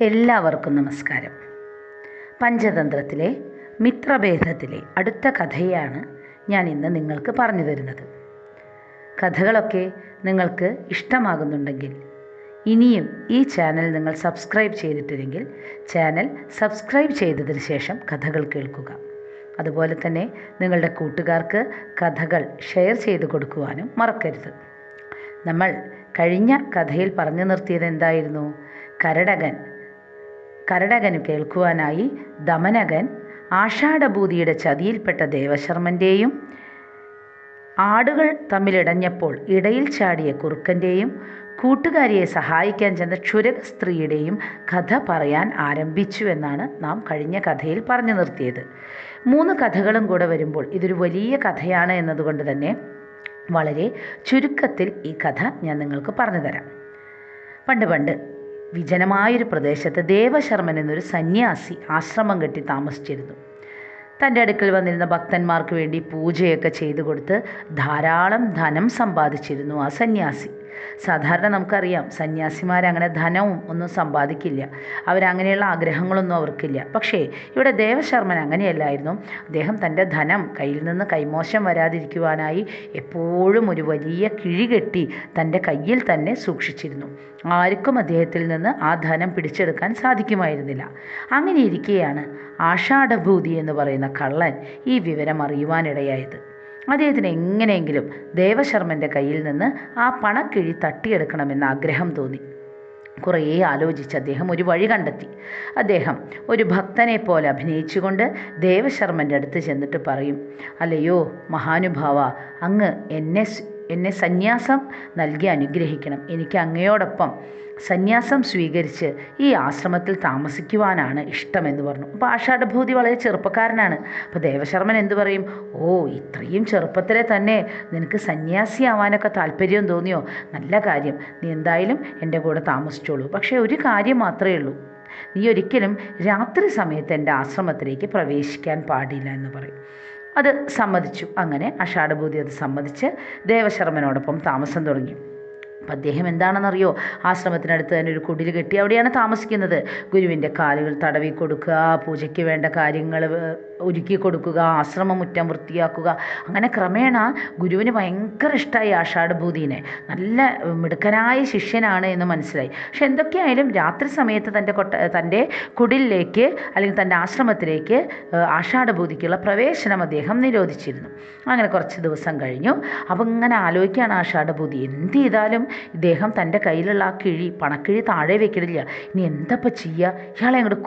എല്ലാവർക്കും നമസ്കാരം. പഞ്ചതന്ത്രത്തിലെ മിത്രഭേദത്തിലെ അടുത്ത കഥയാണ് ഞാൻ ഇന്ന് നിങ്ങൾക്ക് പറഞ്ഞു തരുന്നത്. കഥകളൊക്കെ നിങ്ങൾക്ക് ഇഷ്ടമാകുന്നുണ്ടെങ്കിൽ ഇനിയും ഈ ചാനൽ നിങ്ങൾ സബ്സ്ക്രൈബ് ചെയ്തിട്ടില്ലെങ്കിൽ ചാനൽ സബ്സ്ക്രൈബ് ചെയ്തതിന് ശേഷം കഥകൾ കേൾക്കുക. അതുപോലെ തന്നെ നിങ്ങളുടെ കൂട്ടുകാർക്ക് കഥകൾ ഷെയർ ചെയ്ത് കൊടുക്കുവാനും മറക്കരുത്. നമ്മൾ കഴിഞ്ഞ കഥയിൽ പറഞ്ഞു നിർത്തിയത് എന്തായിരുന്നു? കരടകന് കേൾക്കുവാനായി ദമനകൻ ആഷാഢഭൂതിയുടെ ചതിയിൽപ്പെട്ട ദേവശർമ്മൻ്റെയും ആടുകൾ തമ്മിലിടഞ്ഞപ്പോൾ ഇടയിൽ ചാടിയ കുറുക്കൻ്റെയും കൂട്ടുകാരിയെ സഹായിക്കാൻ ചെന്ന ക്ഷുരക സ്ത്രീയുടെയും കഥ പറയാൻ ആരംഭിച്ചു എന്നാണ് നാം കഴിഞ്ഞ കഥയിൽ പറഞ്ഞു നിർത്തിയത്. 3 കഥകളും കൂടെ വരുമ്പോൾ ഇതൊരു വലിയ കഥയാണ് എന്നതുകൊണ്ട് തന്നെ വളരെ ചുരുക്കത്തിൽ ഈ കഥ ഞാൻ നിങ്ങൾക്ക് പറഞ്ഞു തരാം. പണ്ട് വിജനമായൊരു പ്രദേശത്ത് ദേവശർമ്മൻ എന്നൊരു സന്യാസി ആശ്രമം കെട്ടി താമസിച്ചിരുന്നു. തൻ്റെ അടുക്കൽ വന്നിരുന്ന ഭക്തന്മാർക്ക് വേണ്ടി പൂജയൊക്കെ ചെയ്തു കൊടുത്ത് ധാരാളം ധനം സമ്പാദിച്ചിരുന്നു ആ സന്യാസി. സാധാരണ നമുക്കറിയാം, സന്യാസിമാരങ്ങനെ ധനവും ഒന്നും സമ്പാദിക്കില്ല, അവരങ്ങനെയുള്ള ആഗ്രഹങ്ങളൊന്നും അവർക്കില്ല. പക്ഷേ ഇവിടെ ദേവശർമ്മൻ അങ്ങനെയല്ലായിരുന്നു. അദ്ദേഹം തൻ്റെ ധനം കയ്യിൽ നിന്ന് കൈമോശം വരാതിരിക്കുവാനായി എപ്പോഴും ഒരു വലിയ കിഴി കെട്ടി തൻ്റെ കയ്യിൽ തന്നെ സൂക്ഷിച്ചിരുന്നു. ആർക്കും അദ്ദേഹത്തിൽ നിന്ന് ആ ധനം പിടിച്ചെടുക്കാൻ സാധിക്കുമായിരുന്നില്ല. അങ്ങനെ ഇരിക്കെയാണ് ആഷാഢഭൂതി എന്ന് പറയുന്ന കള്ളൻ ഈ വിവരം അറിയുവാനിടയായത്. അദ്ദേഹത്തിന് എങ്ങനെയെങ്കിലും ദേവശർമ്മൻ്റെ കയ്യിൽ നിന്ന് ആ പണക്കിഴി തട്ടിയെടുക്കണമെന്ന് ആഗ്രഹം തോന്നി. കുറേ ആലോചിച്ച് അദ്ദേഹം ഒരു വഴി കണ്ടെത്തി. അദ്ദേഹം ഒരു ഭക്തനെ പോലെ അഭിനയിച്ചുകൊണ്ട് ദേവശർമ്മൻ്റെ അടുത്ത് ചെന്നിട്ട് പറയും, അല്ലയോ മഹാനുഭാവ, അങ്ങ് എന്നെ സന്യാസം നൽകി അനുഗ്രഹിക്കണം. എനിക്ക് അങ്ങയോടൊപ്പം സന്യാസം സ്വീകരിച്ച് ഈ ആശ്രമത്തിൽ താമസിക്കുവാനാണ് ഇഷ്ടമെന്ന് പറഞ്ഞു. അപ്പോൾ ആഷാഢഭൂതി വളരെ ചെറുപ്പക്കാരനാണ്. അപ്പോൾ ദേവശർമ്മൻ എന്തു പറയും? ഓ, ഇത്രയും ചെറുപ്പത്തിലെ തന്നെ നിനക്ക് സന്യാസിയാവാനൊക്കെ താല്പര്യം തോന്നിയോ? നല്ല കാര്യം, നീ എന്തായാലും എൻ്റെ കൂടെ താമസിച്ചോളൂ. പക്ഷേ ഒരു കാര്യം മാത്രമേ ഉള്ളൂ, നീ ഒരിക്കലും രാത്രി സമയത്ത് എൻ്റെ ആശ്രമത്തിലേക്ക് പ്രവേശിക്കാൻ പാടില്ല എന്ന് പറയും. അത് സമ്മതിച്ചു. അങ്ങനെ ആഷാഢഭൂതി അത് സമ്മതിച്ച് ദേവശർമ്മനോടൊപ്പം താമസം തുടങ്ങി. അപ്പം അദ്ദേഹം എന്താണെന്നറിയോ? ആശ്രമത്തിനടുത്ത് തന്നെ ഒരു കുടിൽ കെട്ടി അവിടെയാണ് താമസിക്കുന്നത്. ഗുരുവിൻ്റെ കാലുകൾ തടവി കൊടുക്കുക, പൂജയ്ക്ക് വേണ്ട കാര്യങ്ങൾ ഒരുക്കി കൊടുക്കുക, ആശ്രമമുറ്റം വൃത്തിയാക്കുക. അങ്ങനെ ക്രമേണ ഗുരുവിന് ഭയങ്കര ഇഷ്ടമായി ആഷാഢഭൂതിനെ. നല്ല മിടുക്കനായ ശിഷ്യനാണ് എന്ന് മനസ്സിലായി. പക്ഷെ എന്തൊക്കെയായാലും രാത്രി സമയത്ത് തൻ്റെ കുടിലിലേക്ക് അല്ലെങ്കിൽ തൻ്റെ ആശ്രമത്തിലേക്ക് ആഷാഢഭൂതിക്കുള്ള പ്രവേശനം അദ്ദേഹം നിരോധിച്ചിരുന്നു. അങ്ങനെ കുറച്ച് ദിവസം കഴിഞ്ഞു. അപ്പം ഇങ്ങനെ ആലോചിക്കുകയാണ് ആഷാഢഭൂതി, എന്ത് ചെയ്താലും ഇദ്ദേഹം തൻ്റെ കയ്യിലുള്ള ആ പണക്കിഴി താഴെ വെക്കണില്ല. ഇനി എന്തപ്പോൾ ചെയ്യുക? ഇയാളെ അങ്ങോട്ട്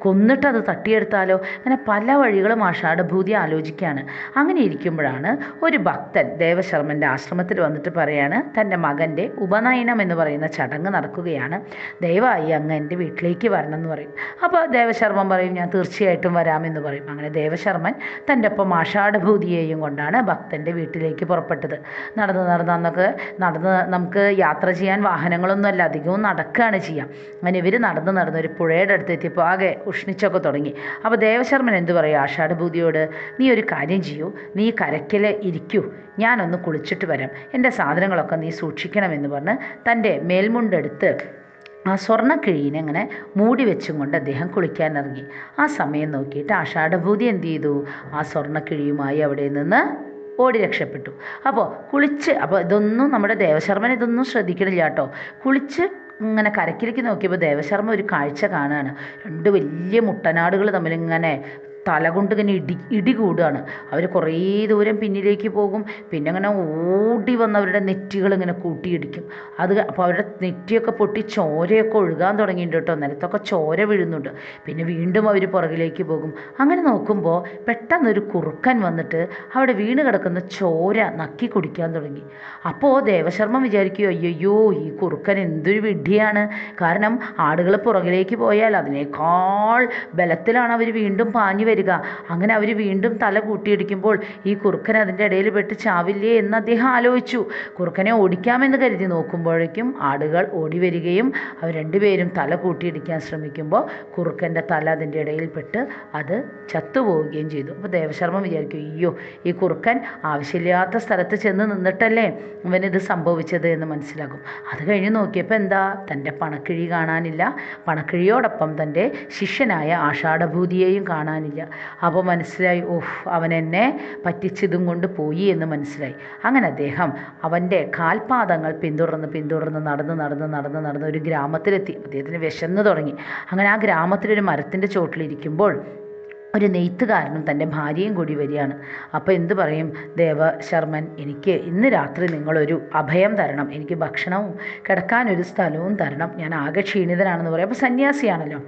കൊന്നിട്ട് അത് തട്ടിയെടുത്താലോ? അങ്ങനെ പല വഴികളും ആഷാഢഭൂതി ആലോചിക്കുകയാണ്. അങ്ങനെ ഇരിക്കുമ്പോഴാണ് ഒരു ഭക്തൻ ദേവശർമ്മൻ്റെ ആശ്രമത്തിൽ വന്നിട്ട് പറയാണ്, തൻ്റെ മകൻ്റെ ഉപനയനം എന്ന് പറയുന്ന ചടങ്ങ് നടക്കുകയാണ്, ദയവായി അങ്ങ് എൻ്റെ വീട്ടിലേക്ക് വരണം എന്ന് പറയും. അപ്പോൾ ദേവശർമ്മൻ പറയും, ഞാൻ തീർച്ചയായിട്ടും വരാമെന്ന് പറയും. അങ്ങനെ ദേവശർമ്മൻ തൻ്റെ ഒപ്പം ആഷാഢഭൂതിയെയും കൊണ്ടാണ് ഭക്തൻ്റെ വീട്ടിലേക്ക് പുറപ്പെട്ടത്. നടന്ന് നമുക്ക് യാത്ര ചെയ്യാൻ വാഹനങ്ങളൊന്നുമല്ല, അധികവും നടക്കുകയാണ് ചെയ്യുക. അങ്ങനെ ഇവർ നടന്ന് ഒരു പുഴയുടെ അടുത്ത് എത്തിയപ്പോൾ ആകെ ഉഷ്ണിച്ചൊക്കെ തുടങ്ങി. അപ്പോൾ ദേവശർമ്മൻ എന്തു പറയും ആഷാഢഭൂതിയോട്? നീ ഒരു കാര്യം ചെയ്യൂ, നീ കരയ്ക്കൽ ഇരിക്കൂ, ഞാനൊന്ന് കുളിച്ചിട്ട് വരാം, എൻ്റെ സാധനങ്ങളൊക്കെ നീ സൂക്ഷിക്കണമെന്ന് പറഞ്ഞ് തൻ്റെ മേൽമുണ്ടെടുത്ത് ആ സ്വർണ്ണക്കിഴീനെ അങ്ങനെ മൂടി വെച്ചും കൊണ്ട് അദ്ദേഹം കുളിക്കാനിറങ്ങി. ആ സമയം നോക്കിയിട്ട് ആഷാഢഭൂതി എന്ത് ചെയ്തു? ആ സ്വർണ്ണക്കിഴിയുമായി അവിടെ നിന്ന് ഓടി രക്ഷപ്പെട്ടു. അപ്പോൾ ഇതൊന്നും നമ്മുടെ ദേവശർമ്മൻ ഇതൊന്നും ശ്രദ്ധിക്കണില്ല കേട്ടോ. കുളിച്ച് ഇങ്ങനെ കരക്കിലേക്ക് നോക്കിയപ്പോൾ ദേവശർമ്മ ഒരു കാഴ്ച കാണുകയാണ്. 2 വലിയ മുട്ടനാടുകൾ തമ്മിലിങ്ങനെ തല കൊണ്ട് ഇങ്ങനെ ഇടി കൂടുകയാണ്. അവർ കുറേ ദൂരം പിന്നിലേക്ക് പോകും, പിന്നെ അങ്ങനെ ഓടി വന്ന് അവരുടെ നെറ്റികൾ ഇങ്ങനെ കൂട്ടിയിടിക്കും. അപ്പോൾ അവരുടെ നെറ്റിയൊക്കെ പൊട്ടി ചോരയൊക്കെ ഒഴുകാൻ തുടങ്ങിയിട്ടുണ്ട് കേട്ടോ. നിലത്തൊക്കെ ചോര വീഴുന്നുണ്ട്. പിന്നെ വീണ്ടും അവർ പുറകിലേക്ക് പോകും. അങ്ങനെ നോക്കുമ്പോൾ പെട്ടെന്നൊരു കുറുക്കൻ വന്നിട്ട് അവിടെ വീണ് കിടക്കുന്ന ചോര നക്കി കുടിക്കാൻ തുടങ്ങി. അപ്പോൾ ദേവശർമ്മ വിചാരിക്കുകയോ, അയ്യോ ഈ കുറുക്കൻ എന്തൊരു വിഡ്ഢിയാണ്. കാരണം ആടുകൾ പുറകിലേക്ക് പോയാൽ അതിനേക്കാൾ ബലത്തിലാണ് അവർ വീണ്ടും പാഞ്ഞു വരിക? അങ്ങനെ അവർ വീണ്ടും തല കൂട്ടിയിടിക്കുമ്പോൾ ഈ കുറുക്കൻ അതിൻ്റെ ഇടയിൽ പെട്ട് ചാവില്ലേ എന്ന് അദ്ദേഹം ആലോചിച്ചു. കുറുക്കനെ ഓടിക്കാമെന്ന് കരുതി നോക്കുമ്പോഴേക്കും ആടുകൾ ഓടി വരികയും അവർ രണ്ടുപേരും തല കൂട്ടിയിടിക്കാൻ ശ്രമിക്കുമ്പോൾ കുറുക്കൻ്റെ തല അതിൻ്റെ ഇടയിൽപ്പെട്ട് അത് ചത്തുപോവുകയും ചെയ്തു. അപ്പോൾ ദേവശർമ്മ വിചാരിക്കും, അയ്യോ, ഈ കുറുക്കൻ ആവശ്യമില്ലാത്ത സ്ഥലത്ത് ചെന്ന് നിന്നിട്ടല്ലേ ഇവനിത് സംഭവിച്ചത് എന്ന് മനസ്സിലാകും. അത് കഴിഞ്ഞ് നോക്കിയപ്പോൾ എന്താ, തൻ്റെ പണക്കിഴി കാണാനില്ല, പണക്കിഴിയോടൊപ്പം തൻ്റെ ശിഷ്യനായ ആഷാഢഭൂതിയെയും കാണാനില്ല. അപ്പോൾ മനസ്സിലായി, ഓഹ്, അവൻ എന്നെ പറ്റിച്ചതും കൊണ്ട് പോയി എന്ന് മനസ്സിലായി. അങ്ങനെ അദ്ദേഹം അവൻ്റെ കാൽപാദങ്ങൾ പിന്തുടർന്ന് നടന്ന് ഒരു ഗ്രാമത്തിലെത്തി. അദ്ദേഹത്തിന് വിശന്ന് തുടങ്ങി. അങ്ങനെ ആ ഗ്രാമത്തിലൊരു മരത്തിൻ്റെ ചോട്ടിലിരിക്കുമ്പോൾ ഒരു നെയ്ത്തുകാരനും തൻ്റെ ഭാര്യയും കൂടി വരികയാണ്. അപ്പോൾ എന്ത് പറയും ദേവശർമ്മൻ, എനിക്ക് ഇന്ന് രാത്രി നിങ്ങളൊരു അഭയം തരണം, എനിക്ക് ഭക്ഷണവും കിടക്കാനൊരു സ്ഥലവും തരണം, ഞാൻ ആകെ ക്ഷീണിതനാണെന്ന് പറയും. അപ്പോൾ സന്യാസിയാണല്ലോ.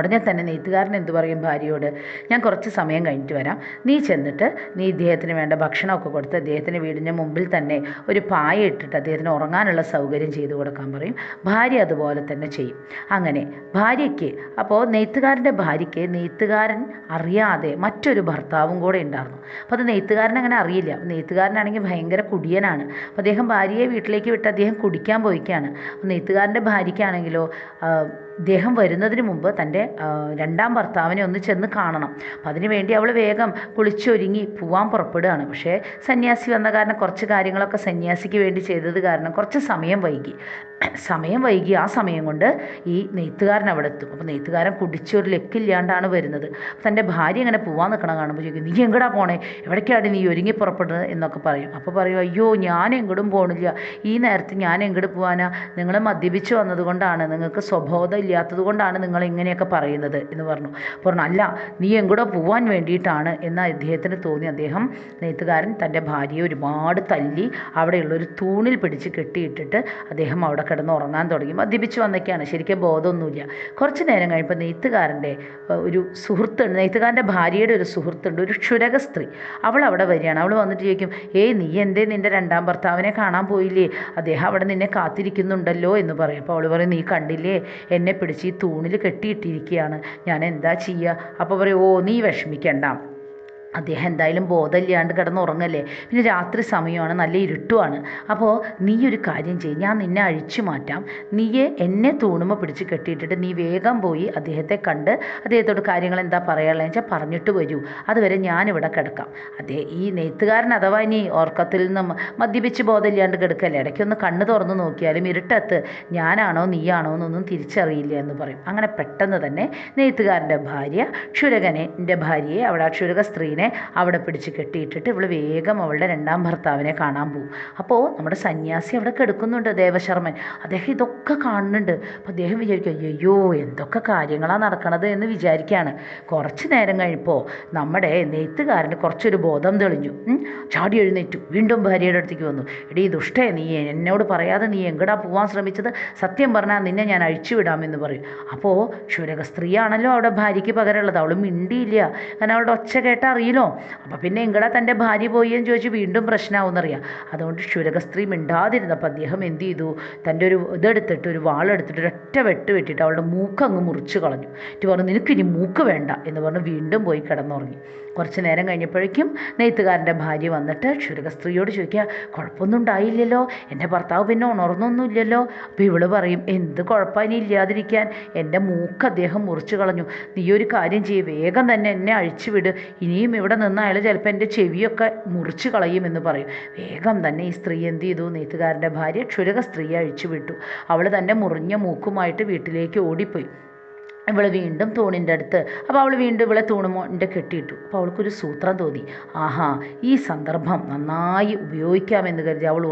ഉടനെ തന്നെ നെയ്ത്തുകാരൻ എന്തു പറയും ഭാര്യയോട്, ഞാൻ കുറച്ച് സമയം കഴിഞ്ഞിട്ട് വരാം, നീ ചെന്നിട്ട് നീ ഇദ്ദേഹത്തിന് വേണ്ട ഭക്ഷണമൊക്കെ കൊടുത്ത് അദ്ദേഹത്തിൻ്റെ വീടിൻ്റെ മുമ്പിൽ തന്നെ ഒരു പായ ഇട്ടിട്ട് അദ്ദേഹത്തിന് ഉറങ്ങാനുള്ള സൗകര്യം ചെയ്തു കൊടുക്കാൻ പറയും. ഭാര്യ അതുപോലെ തന്നെ ചെയ്യും. അങ്ങനെ ഭാര്യയ്ക്ക്, അപ്പോൾ നെയ്ത്തുകാരൻ്റെ ഭാര്യയ്ക്ക് നെയ്ത്തുകാരൻ അറിയാതെ മറ്റൊരു ഭർത്താവും കൂടെ ഉണ്ടായിരുന്നു. അപ്പോൾ അത് നെയ്ത്തുകാരൻ അങ്ങനെ അറിയില്ല. നെയ്ത്തുകാരനാണെങ്കിൽ ഭയങ്കര കുടിയനാണ്. അപ്പോൾ അദ്ദേഹം ഭാര്യയെ വീട്ടിലേക്ക് വിട്ട് അദ്ദേഹം കുടിക്കാൻ പോയിക്കാണ്. അപ്പോൾ നെയ്ത്തുകാരൻ്റെ ഭാര്യയ്ക്കാണെങ്കിലോ അദ്ദേഹം വരുന്നതിന് മുമ്പ് തൻ്റെ രണ്ടാം ഭർത്താവിനെ ഒന്ന് ചെന്ന് കാണണം. അപ്പം അതിനു വേണ്ടി അവൾ വേഗം കുളിച്ചൊരുങ്ങി പോവാൻ പുറപ്പെടുകയാണ്. പക്ഷേ സന്യാസി വന്ന കാരണം കുറച്ച് കാര്യങ്ങളൊക്കെ സന്യാസിക്ക് വേണ്ടി ചെയ്തത് കാരണം കുറച്ച് സമയം വൈകി. ആ സമയം കൊണ്ട് ഈ നെയ്ത്തുകാരൻ അവിടെ എത്തും. അപ്പോൾ നെയ്ത്തുകാരൻ കുടിച്ചൊരു ലക്കില്ലാണ്ടാണ് വരുന്നത്. തൻ്റെ ഭാര്യ ഇങ്ങനെ പോവാൻ നിൽക്കണം കാണുമ്പോൾ ചോദിക്കും, നീ എങ്ങടാ പോണേ, എവിടേക്കാണ് നീ ഒരുങ്ങി പുറപ്പെടുന്നത് എന്നൊക്കെ പറയും. അപ്പോൾ പറയും, അയ്യോ, ഞാൻ എങ്ങോട്ടും പോകണില്ല, ഈ നേരത്ത് ഞാൻ എങ്ങോട്ട് പോകാനാ, നിങ്ങൾ മദ്യപിച്ച് വന്നതുകൊണ്ടാണ്, നിങ്ങൾക്ക് സ്വബോധം ഇല്ലാത്തത് കൊണ്ടാണ് നിങ്ങൾ ഇങ്ങനെയൊക്കെ പറയുന്നത് എന്ന് പറഞ്ഞു. അല്ല, നീ എങ്ങോട്ടോ പോവാൻ വേണ്ടിയിട്ടാണ് എന്ന് അദ്ദേഹത്തിന് തോന്നി. അദ്ദേഹം നെയ്ത്തുകാരൻ തൻ്റെ ഭാര്യയെ ഒരുപാട് തല്ലി അവിടെയുള്ളൊരു തൂണിൽ പിടിച്ച് കെട്ടിയിട്ടിട്ട് അദ്ദേഹം അവിടെ കിടന്ന് ഉറങ്ങാൻ തുടങ്ങി. മദ്യപിച്ച് വന്നൊക്കെയാണ്, ശരിക്കും ബോധമൊന്നുമില്ല. കുറച്ച് നേരം കഴിയുമ്പോൾ നെയ്ത്തുകാരൻ്റെ ഒരു സുഹൃത്തുണ്ട്, നെയ്ത്തുകാരൻ്റെ ഭാര്യയുടെ ഒരു സുഹൃത്തുണ്ട്, ഒരു ക്ഷുരക സ്ത്രീ. അവൾ അവിടെ വരികയാണ്. അവൾ വന്നിട്ട് ചോദിക്കും, നീ എന്തേ നിൻ്റെ രണ്ടാം ഭർത്താവിനെ കാണാൻ പോയില്ലേ, അദ്ദേഹം അവിടെ നിന്നെ കാത്തിരിക്കുന്നുണ്ടല്ലോ എന്ന് പറയും. അപ്പോൾ അവൾ പറയും, നീ കണ്ടില്ലേ, എന്നെ പിടിച്ച് ഈ തൂണിൽ കെട്ടിയിട്ടിരിക്കുകയാണ്, ഞാൻ എന്താ ചെയ്യുക? അപ്പോൾ പറയും, നീ വിഷമിക്കണ്ട, അദ്ദേഹം എന്തായാലും ബോധമില്ലാണ്ട് കിടന്നുറങ്ങല്ലേ, പിന്നെ രാത്രി സമയമാണ്, നല്ല ഇരുട്ടുമാണ്. അപ്പോൾ നീ ഒരു കാര്യം ചെയ്യും, ഞാൻ നിന്നെ അഴിച്ചു മാറ്റാം, നീയെ എന്നെ തൂണുമ പിടിച്ച് കെട്ടിയിട്ടിട്ട് നീ വേഗം പോയി അദ്ദേഹത്തെ കണ്ട് അദ്ദേഹത്തോട് കാര്യങ്ങൾ എന്താ പറയാനുള്ളതെന്ന് വെച്ചാൽ പറഞ്ഞിട്ട് വരൂ, അതുവരെ ഞാനിവിടെ കിടക്കാം. ഈ നെയ്ത്തുകാരൻ അഥവാ ഇനി ഓർക്കത്തിൽ നിന്ന് മദ്യപിച്ച് ബോധമില്ലാണ്ട് കിടക്കല്ലേ, ഇടയ്ക്കൊന്ന് കണ്ണ് തുറന്ന് നോക്കിയാലും ഇരുട്ടത്ത് ഞാനാണോ നീയാണോ എന്നൊന്നും തിരിച്ചറിയില്ല എന്ന് പറയും. അങ്ങനെ പെട്ടെന്ന് തന്നെ നെയ്ത്തുകാരൻ്റെ ഭാര്യ ക്ഷുരകൻ്റെ ഭാര്യയെ, അവിടെ ആ ക്ഷുരക സ്ത്രീനെ അവിടെ പിടിച്ച് കെട്ടിയിട്ടിട്ട് ഇവൾ വേഗം അവളുടെ രണ്ടാം ഭർത്താവിനെ കാണാൻ പോകും. അപ്പോൾ നമ്മുടെ സന്യാസി അവിടെ കിടക്കുന്നുണ്ട്, ദേവശർമ്മൻ. അദ്ദേഹം ഇതൊക്കെ കാണുന്നുണ്ട്. അപ്പോൾ അദ്ദേഹം വിചാരിക്കും, അയ്യോ, എന്തൊക്കെ കാര്യങ്ങളാണ് നടക്കണത് എന്ന് വിചാരിക്കുകയാണ്. കുറച്ച് നേരം കഴിയുമ്പോൾ നമ്മുടെ നെയ്ത്തുകാരന് കുറച്ചൊരു ബോധം തെളിഞ്ഞു. ചാടി എഴുന്നേറ്റു, വീണ്ടും ഭാര്യയുടെ അടുത്തേക്ക് വന്നു. എടീ ദുഷ്ടേ, നീ എന്നോട് പറയാതെ നീ എങ്ങടാ പോവാൻ ശ്രമിച്ചത്, സത്യം പറഞ്ഞാൽ നിന്നെ ഞാൻ അഴിച്ചു വിടാമെന്ന് പറയും. അപ്പോൾ ക്ഷുരക സ്ത്രീയാണല്ലോ അവിടെ ഭാര്യയ്ക്ക് പകരമുള്ളത്, അവൾ മിണ്ടിയില്ല, കാരണം അവളുടെ ഒച്ച കേട്ട അറിയില്ലോ. അപ്പോൾ പിന്നെ എങ്ങടാ തൻ്റെ ഭാര്യ പോയി എന്ന് ചോദിച്ച് വീണ്ടും പ്രശ്നമാവുമെന്നറിയാം. അതുകൊണ്ട് ക്ഷുരക സ്ത്രീ മിണ്ടാതിരുന്നപ്പോൾ അദ്ദേഹം എന്ത് ചെയ്തു, തൻ്റെ ഒരു ഇതെടുത്തിട്ട്, ഒരു വാളെടുത്തിട്ട് ഒരൊറ്റ വെട്ടിയിട്ട് അവളുടെ മൂക്ക് അങ്ങ് മുറിച്ച് കളഞ്ഞു. എന്നിട്ട് പറഞ്ഞു, നിനക്കിനി മൂക്ക് വേണ്ട എന്ന് പറഞ്ഞ് വീണ്ടും പോയി കിടന്നുറങ്ങി. കുറച്ച് നേരം കഴിഞ്ഞപ്പോഴേക്കും നെയ്ത്തുകാരൻ്റെ ഭാര്യ വന്നിട്ട് ക്ഷുരക സ്ത്രീയോട് ചോദിക്കുക, കുഴപ്പമൊന്നും ഉണ്ടായില്ലല്ലോ, എൻ്റെ ഭർത്താവ് പിന്നെ ഉണർന്നൊന്നുമില്ലല്ലോ. അപ്പോൾ ഇവള് പറയും, എന്ത് കുഴപ്പം ഇനി ഇല്ലാതിരിക്കാൻ, എൻ്റെ മൂക്ക് അദ്ദേഹം മുറിച്ച് കളഞ്ഞു, നീ ഒരു കാര്യം ചെയ്യ്, വേഗം തന്നെ എന്നെ അഴിച്ചു വിട്, ഇനിയും ഇവിടെ നിന്ന് അയാൾ ചിലപ്പോൾ എൻ്റെ ചെവിയൊക്കെ മുറിച്ച് കളയുമെന്ന് പറയും. വേഗം തന്നെ ഈ സ്ത്രീ എന്ത് ചെയ്തു, നെയ്ത്തുകാരൻ്റെ ഭാര്യ ക്ഷുരക സ്ത്രീയെ അഴിച്ചു വിട്ടു. അവൾ തൻ്റെ മുറിഞ്ഞ മൂക്കുമായിട്ട് വീട്ടിലേക്ക് ഓടിപ്പോയി. ഇവൾ വീണ്ടും തൂണിൻ്റെ അടുത്ത്, അപ്പോൾ അവൾ വീണ്ടും ഇവളെ തൂണുമോൻ്റെ കെട്ടിയിട്ടു. അപ്പോൾ അവൾക്കൊരു സൂത്രം തോന്നി, ആഹാ, ഈ സന്ദർഭം നന്നായി ഉപയോഗിക്കാമെന്ന് കരുതി അവൾ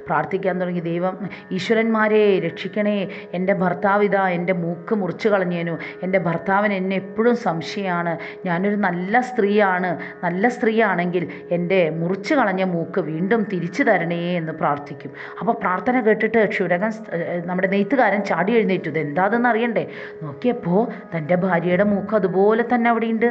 പ്രാർത്ഥിക്കാൻ തുടങ്ങി. ദൈവം, ഈശ്വരന്മാരെ രക്ഷിക്കണേ, എൻ്റെ ഭർത്താവ് ഇതാ എൻ്റെ മൂക്ക് മുറിച്ച് കളഞ്ഞേനു, എൻ്റെ ഭർത്താവിന് എന്നെ എപ്പോഴും സംശയമാണ്, ഞാനൊരു നല്ല സ്ത്രീയാണെങ്കിൽ എൻ്റെ മുറിച്ച് കളഞ്ഞ മൂക്ക് വീണ്ടും തിരിച്ചു തരണേ എന്ന് പ്രാർത്ഥിക്കും. അപ്പോൾ പ്രാർത്ഥന കേട്ടിട്ട് ക്ഷുരകൻ, നമ്മുടെ നെയ്ത്തുകാരൻ ചാടി എഴുന്നേറ്റു. ഇതെന്താതെന്ന് അറിയണ്ടേ, നോക്കിയപ്പോൾ തൻ്റെ ഭാര്യയുടെ മൂക്ക് അതുപോലെ തന്നെ അവിടെയുണ്ട്.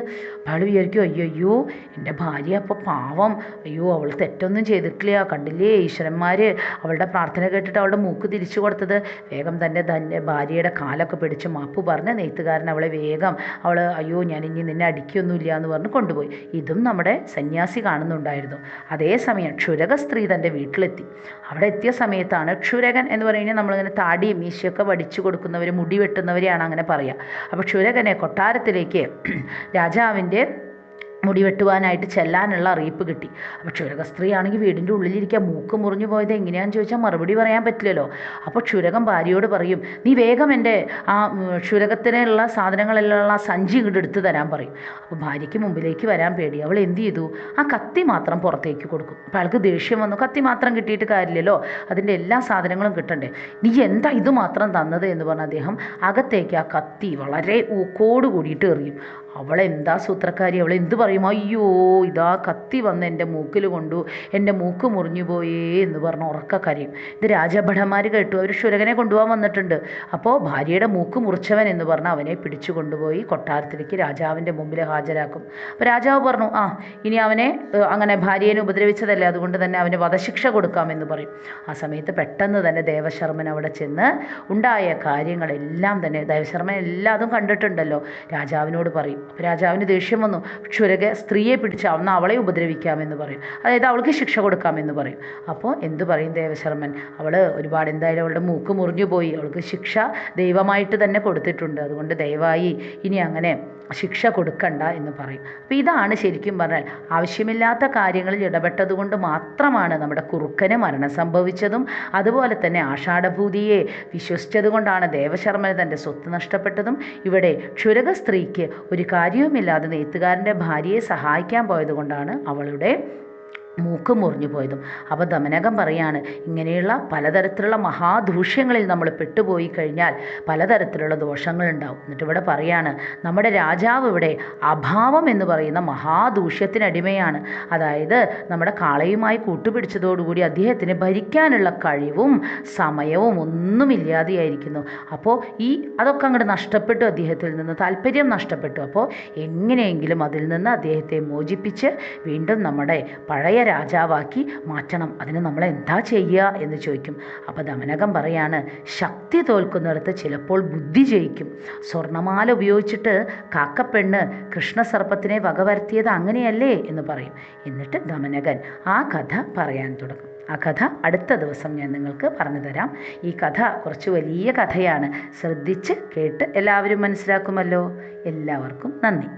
അയാൾ വിചാരിക്കും, അയ്യോ, എൻ്റെ ഭാര്യ അപ്പോൾ പാവം, അയ്യോ, അവൾ തെറ്റൊന്നും ചെയ്തിട്ടില്ല, കണ്ടില്ലേ, ഈശ്വരൻ അനുചരന്മാർ അവളുടെ പ്രാർത്ഥന കേട്ടിട്ട് അവളുടെ മൂക്ക് തിരിച്ചു കൊടുത്തത് വേഗം തന്നെ ഭാര്യയുടെ കാലൊക്കെ പിടിച്ച് മാപ്പ് പറഞ്ഞ് നെയ്ത്തുകാരൻ അവളെ വേഗം അയ്യോ ഞാൻ ഇനി നിന്നെ അടിക്കൊന്നുമില്ല എന്ന് പറഞ്ഞ് കൊണ്ടുപോയി. ഇതും നമ്മുടെ സന്യാസി കാണുന്നുണ്ടായിരുന്നു. അതേസമയം ക്ഷുരക സ്ത്രീ തൻ്റെ വീട്ടിലെത്തി. അവിടെ എത്തിയ സമയത്താണ്, ക്ഷുരകൻ എന്ന് പറയുന്നത് നമ്മളിങ്ങനെ താടിയും മീശയൊക്കെ വടിച്ചു കൊടുക്കുന്നവർ, മുടി വെട്ടുന്നവരെയാണ് അങ്ങനെ പറയുക. അപ്പോൾ ക്ഷുരകനെ കൊട്ടാരത്തിലേക്ക് രാജാവിൻ്റെ മുടി വെട്ടുവാനായിട്ട് ചെല്ലാനുള്ള അറിയിപ്പ് കിട്ടി. അപ്പോൾ ക്ഷുരക സ്ത്രീ ആണെങ്കിൽ വീടിൻ്റെ ഉള്ളിലിരിക്കുക. മൂക്ക് മുറിഞ്ഞു പോയത് എങ്ങനെയാണെന്ന് ചോദിച്ചാൽ മറുപടി പറയാൻ പറ്റില്ലല്ലോ. അപ്പോൾ ക്ഷുരകൻ ഭാര്യയോട് പറയും, നീ വേഗം എൻ്റെ ആ ക്ഷുരകത്തിനുള്ള സാധനങ്ങളെല്ലാം സഞ്ചി ഇങ്ങോട്ട് എടുത്ത് തരാൻ പറയും. അപ്പോൾ ഭാര്യയ്ക്ക് മുമ്പിലേക്ക് വരാൻ പേടി. അവൾ എന്ത് ചെയ്തു, ആ കത്തി മാത്രം പുറത്തേക്ക് കൊടുക്കും. അപ്പോൾ അയാൾക്ക് ദേഷ്യം വന്നു. കത്തി മാത്രം കിട്ടിയിട്ട് കാര്യമില്ലല്ലോ, അതിൻ്റെ എല്ലാ സാധനങ്ങളും കിട്ടണ്ടേ, നീ എന്താ ഇത് മാത്രം തന്നത് എന്ന് പറഞ്ഞ് അദ്ദേഹം അകത്തേക്ക് ആ കത്തി വളരെ ഊക്കോട് കൂടിയിട്ട് എറിയും. അവളെന്താ സൂത്രക്കാരി, അവളെന്ത് പറയും, അയ്യോ ഇതാ കത്തി വന്ന് എൻ്റെ മൂക്കിൽ കൊണ്ടു, എൻ്റെ മൂക്ക് മുറിഞ്ഞു പോയേ എന്ന് പറഞ്ഞ് ഉറക്ക കരയും. ഇത് രാജഭടന്മാർ കേട്ടു. അവർ ക്ഷുരകനെ കൊണ്ടുപോകാൻ വന്നിട്ടുണ്ട്. അപ്പോൾ ഭാര്യയുടെ മൂക്ക് മുറിച്ചവൻ എന്ന് പറഞ്ഞ് അവനെ പിടിച്ചു കൊണ്ടുപോയി കൊട്ടാരത്തിലേക്ക് രാജാവിൻ്റെ മുമ്പിൽ ഹാജരാക്കും. അപ്പോൾ രാജാവ് പറഞ്ഞു, ഇനി അവനെ അങ്ങനെ ഭാര്യയെ ഉപദ്രവിച്ചതല്ലേ, അതുകൊണ്ട് തന്നെ അവന് വധശിക്ഷ കൊടുക്കാമെന്ന് പറയും. ആ സമയത്ത് പെട്ടെന്ന് തന്നെ ദേവശർമ്മൻ അവിടെ ചെന്ന് ഉണ്ടായ കാര്യങ്ങളെല്ലാം തന്നെ, ദേവശർമ്മൻ എല്ലാതും കണ്ടിട്ടുണ്ടല്ലോ, രാജാവിനോട് പറയും. അപ്പോൾ രാജാവിന് ദേഷ്യം വന്നു. ക്ഷുരക സ്ത്രീയെ പിടിച്ച് അന്ന് അവളെ ഉപദ്രവിക്കാമെന്ന് പറയും, അതായത് അവൾക്ക് ശിക്ഷ കൊടുക്കാമെന്ന് പറയും. അപ്പോൾ എന്ത് പറയും ദേവശർമ്മൻ, അവൾ ഒരുപാട് എന്തായാലും അവളുടെ മൂക്ക് മുറിഞ്ഞു പോയി, അവൾക്ക് ശിക്ഷ ദൈവമായിട്ട് തന്നെ കൊടുത്തിട്ടുണ്ട്, അതുകൊണ്ട് ദയവായി ഇനി അങ്ങനെ ശിക്ഷ കൊടുക്കണ്ട എന്ന് പറയും. അപ്പോൾ ഇതാണ് ശരിക്കും പറഞ്ഞാൽ ആവശ്യമില്ലാത്ത കാര്യങ്ങളിൽ ഇടപെട്ടതുകൊണ്ട് മാത്രമാണ് നമ്മുടെ കുറുക്കന് മരണം സംഭവിച്ചതും, അതുപോലെ തന്നെ ആഷാഢഭൂതിയെ വിശ്വസിച്ചത് കൊണ്ടാണ് ദേവശർമ്മന് തൻ്റെ സ്വത്ത് നഷ്ടപ്പെട്ടതും. ഇവിടെ ക്ഷുരക സ്ത്രീക്ക് ഒരു കാര്യവുമില്ലാതെ നെയ്ത്തുകാരൻ്റെ ഭാര്യയെ സഹായിക്കാൻ പോയത് കൊണ്ടാണ് അവളുടെ മൂക്ക് മുറിഞ്ഞു പോയതും. അപ്പോൾ ദമനകം പറയാണ്, ഇങ്ങനെയുള്ള പലതരത്തിലുള്ള മഹാദൂഷ്യങ്ങളിൽ നമ്മൾ പെട്ടുപോയി കഴിഞ്ഞാൽ പലതരത്തിലുള്ള ദോഷങ്ങളുണ്ടാവും. എന്നിട്ട് ഇവിടെ പറയാണ്, നമ്മുടെ രാജാവ് ഇവിടെ അഭാവം എന്ന് പറയുന്ന മഹാദൂഷ്യത്തിനടിമയാണ്. അതായത് നമ്മുടെ കാളയുമായി കൂട്ടുപിടിച്ചതോടുകൂടി അദ്ദേഹത്തിന് ഭരിക്കാനുള്ള കഴിവും സമയവും ഒന്നുമില്ലാതെയായിരിക്കുന്നു. അപ്പോൾ അതൊക്കെ അങ്ങോട്ട് നഷ്ടപ്പെട്ടു, അദ്ദേഹത്തിൽ നിന്ന് താല്പര്യം നഷ്ടപ്പെട്ടു. അപ്പോൾ എങ്ങനെയെങ്കിലും അതിൽ നിന്ന് അദ്ദേഹത്തെ മോചിപ്പിച്ച് വീണ്ടും നമ്മുടെ പഴയ രാജാവാക്കി മാറ്റണം. അതിന് നമ്മൾ എന്താ ചെയ്യുക എന്ന് ചോദിക്കും. അപ്പോൾ ദമനകം പറയാണ്, ശക്തി തോൽക്കുന്നിടത്ത് ചിലപ്പോൾ ബുദ്ധി ജയിക്കും. സ്വർണ്ണമാല ഉപയോഗിച്ചിട്ട് കാക്കപ്പെണ്ണ് കൃഷ്ണസർപ്പത്തിനെ വകവരുത്തിയത് അങ്ങനെയല്ലേ എന്ന് പറയും. എന്നിട്ട് ദമനകൻ ആ കഥ പറയാൻ തുടങ്ങും. ആ കഥ അടുത്ത ദിവസം ഞാൻ നിങ്ങൾക്ക് പറഞ്ഞു തരാം. ഈ കഥ കുറച്ച് വലിയ കഥയാണ്. ശ്രദ്ധിച്ച് കേട്ട് എല്ലാവരും മനസ്സിലാക്കുമല്ലോ. എല്ലാവർക്കും നന്ദി.